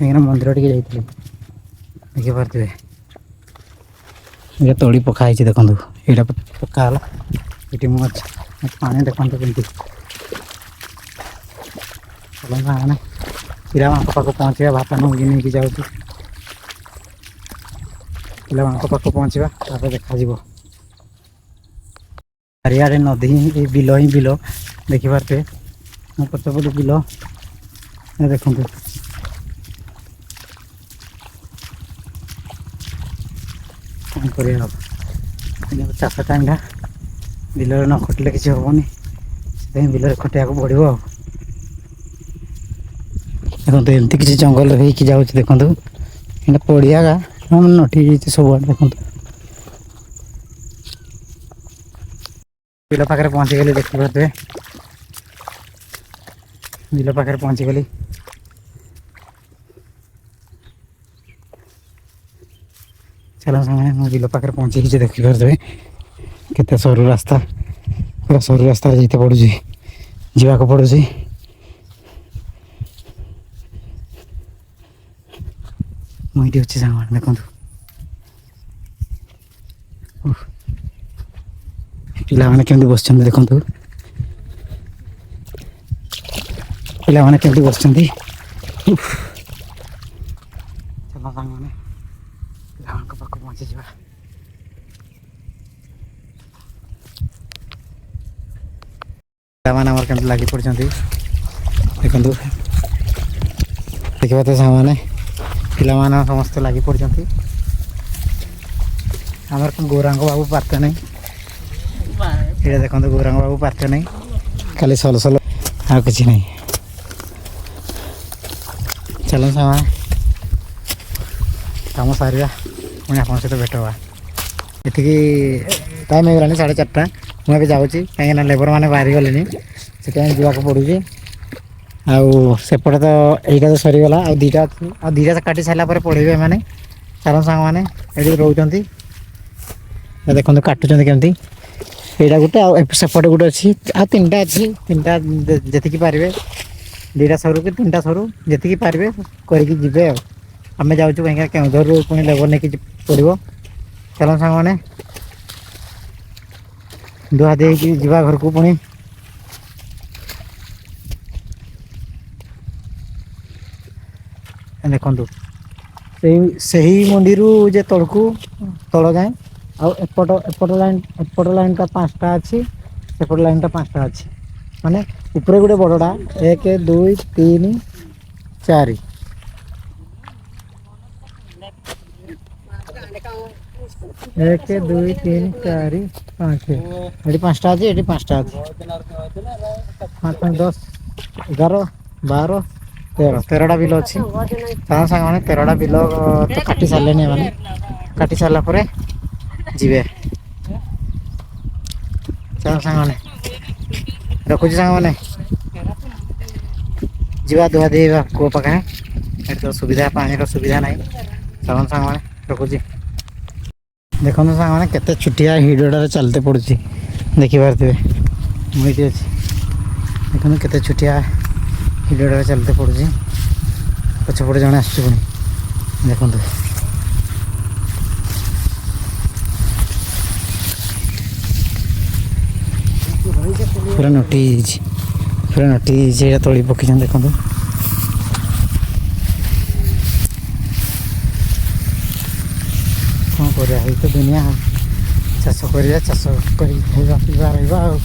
କାହିଁକିନା ମନ୍ଦିର ଟିକେ ଯାଇଥିଲି ଦେଖିପାରୁଥିବେ এটা ତଳି ପକା ହେଇଛି ଦେଖନ୍ତୁ ଏଇଟା ପକା ହେଲା ଏଠି ମୁଁ ଅଛି ପାଣି ଦେଖନ୍ତୁ କେମିତି ମାନେ ପିଲାମାନଙ୍କ ପାଖକୁ ପହଞ୍ଚିବା ଭାତ ନେଇକି ଯାଉଛି ପିଲାମାନଙ୍କ ପାଖକୁ ପହଞ୍ଚିବା ତାପରେ ଦେଖାଯିବ ଚାରିଆଡ଼େ ନଦୀ ହିଁ ବିଲ ହିଁ ବିଲ ଦେଖିପାରୁଥିବେ ମୋ ପଛପଟେ ବିଲ ଦେଖନ୍ତୁ କ'ଣ କରିବା ଆଉ ଚାଷ ଟାଇମ୍ଟା ବିଲରେ ନ ଖଟିଲେ କିଛି ହେବନି ସେଥିପାଇଁ ବିଲରେ ଖଟିବାକୁ ପଡ଼ିବ ଆଉ ଦେଖନ୍ତୁ ଏମିତି କିଛି ଜଙ୍ଗଲ ହେଇକି ଯାଉଛି ଦେଖନ୍ତୁ ଏଇଟା ପଡ଼ିଆ ନଟି ହେଇଯାଇଛି ସବୁଆଡ଼େ ଦେଖନ୍ତୁ ବିଲ ପାଖରେ ପହଞ୍ଚିଗଲି ଦେଖିପାରୁଥିବେ ବିଲ ପାଖରେ ପହଞ୍ଚିଗଲି ଚାଲ ସାଙ୍ଗେ ମୁଁ ବିଲ ପାଖରେ ପହଞ୍ଚିକି ଦେଖିପାରୁଥିବେ କେତେ ସରୁ ରାସ୍ତା ପୁରା ସରୁ ରାସ୍ତାରେ ଯେତେ ପଡ଼ୁଛି ଯିବାକୁ ପଡ଼ୁଛି ମୁଁ ଏଇଠି ଅଛି ସାଙ୍ଗମାନେ ଦେଖନ୍ତୁ ପିଲାମାନେ କେମିତି ବସିଛନ୍ତି ଦେଖନ୍ତୁ ପିଲାମାନେ କେମିତି ବସିଛନ୍ତି ଚାଲ ସାଙ୍ଗମାନେ ପିଲାମାନଙ୍କ ପାଖକୁ ପହଞ୍ଚିଯିବା ପିଲାମାନେ ଆମର କେମିତି ଲାଗି ପଡ଼ିଛନ୍ତି ଦେଖନ୍ତୁ ଦେଖିବା ତ ସାଙ୍ଗମାନେ ପିଲାମାନେ ସମସ୍ତେ ଲାଗି ପଡ଼ିଛନ୍ତି ଆମର ଗୌରାଙ୍ଗ ବାବୁ ପାର୍ତେ ନାହିଁ ଏଇଟା ଦେଖନ୍ତୁ ଗୌରାଙ୍ଗ ବାବୁ ପାର୍ତେ ନାହିଁ ଖାଲି ସଲ ସଲ ଆଉ କିଛି ନାହିଁ ଚାଲ ସାଙ୍ଗମାନେ କାମ ସାରିବା ପୁଣି ଆପଣଙ୍କ ସହିତ ଭେଟ ହେବା ଏତିକି ଟାଇମ୍ ହେଇଗଲାଣି 4:30 ମୁଁ ଏବେ ଯାଉଛି କାହିଁକିନା ଲେବର ମାନେ ବାହାରି ଗଲେଣି ସେଥିପାଇଁ ଯିବାକୁ ପଡ଼ୁଛି ଆଉ ସେପଟେ ତ ଏଇଟା ତ ସରିଗଲା ଆଉ ଦୁଇଟା କାଟି ସାରିଲା ପରେ ପଢ଼ିବେ ଏମାନେ ଚାଲ ସାଙ୍ଗମାନେ ଏଠି ରହୁଛନ୍ତି ଦେଖନ୍ତୁ କାଟୁଛନ୍ତି କେମିତି ଏଇଟା ଗୋଟେ ଆଉ ସେପଟେ ଗୋଟେ ଅଛି ଆଉ ତିନିଟା ଅଛି ତିନିଟା ଯେତିକି ପାରିବେ 2ଟା ସରୁ କି 3ଟା ସରୁ ଯେତିକି ପାରିବେ କରିକି ଯିବେ ଆଉ ଆମେ ଯାଉଛୁ କାହିଁକିନା କେଉଁଝରରୁ ପୁଣି ଲେବର ନେଇକି ପଡ଼ିବ ଚାଲ ସାଙ୍ଗମାନେ ଧୁଆ ଦେଇକି ଯିବା ଘରକୁ ପୁଣି ଦେଖନ୍ତୁ ସେହି ମଣ୍ଡିରୁ ଯେ ତଳକୁ ତଳ ଯାଏଁ ଆଉ ଏପଟ ଲାଇନ୍ଟା 5ଟା ଅଛି ସେପଟ ଲାଇନ୍ଟା 5ଟା ଅଛି ମାନେ ଉପରେ ଗୋଟେ ବଡ଼ଟା 1 2 3 4 1 2 3 4 5 ଏଠି 5ଟା ଅଛି ଏଠି 5ଟା ଅଛି 5 5 10 11 12 13ଟା ବିଲ ଅଛି ତାଙ୍କ ସାଙ୍ଗମାନେ 13ଟା ବିଲ ତ କାଟି ସାରିଲେନି ଏମାନେ କାଟି ସାରିଲା ପରେ ଯିବେ ଚାଲ ସାଙ୍ଗମାନେ ରଖୁଛି ସାଙ୍ଗମାନେ ଯିବା ଧୁଆ ଦେଇବା କୂଅ ପାଖରେ ଏଠି ତ ସୁବିଧା ପାଣିର ସୁବିଧା ନାହିଁ ଚାଲ ସାଙ୍ଗମାନେ ରଖୁଛି ଦେଖନ୍ତୁ ସାଙ୍ଗମାନେ କେତେ ଛୋଟିଆ ହିଡ଼ଟାରେ ଚାଲିତେ ପଡ଼ୁଛି ଦେଖିପାରୁଥିବେ ମୁଁ ଏଇଠି ଅଛି ଦେଖନ୍ତୁ କେତେ ଛୋଟିଆ ହିଡ଼ଟାରେ ଚାଲିତେ ପଡ଼ୁଛି ପଛପଟେ ଜଣେ ଆସୁଛି ପୁଣି ଦେଖନ୍ତୁ ପୁରା ନଟି ହେଇଯାଇଛି ଏଇଟା ତଳି ପକେଇଛନ୍ତି ଦେଖନ୍ତୁ କ'ଣ କରିବା ଏଇ ତ ଦୁନିଆ ଚାଷ କରିବା ଚାଷ କରି ଖାଇବା ପିଇବା ରହିବା ଆଉ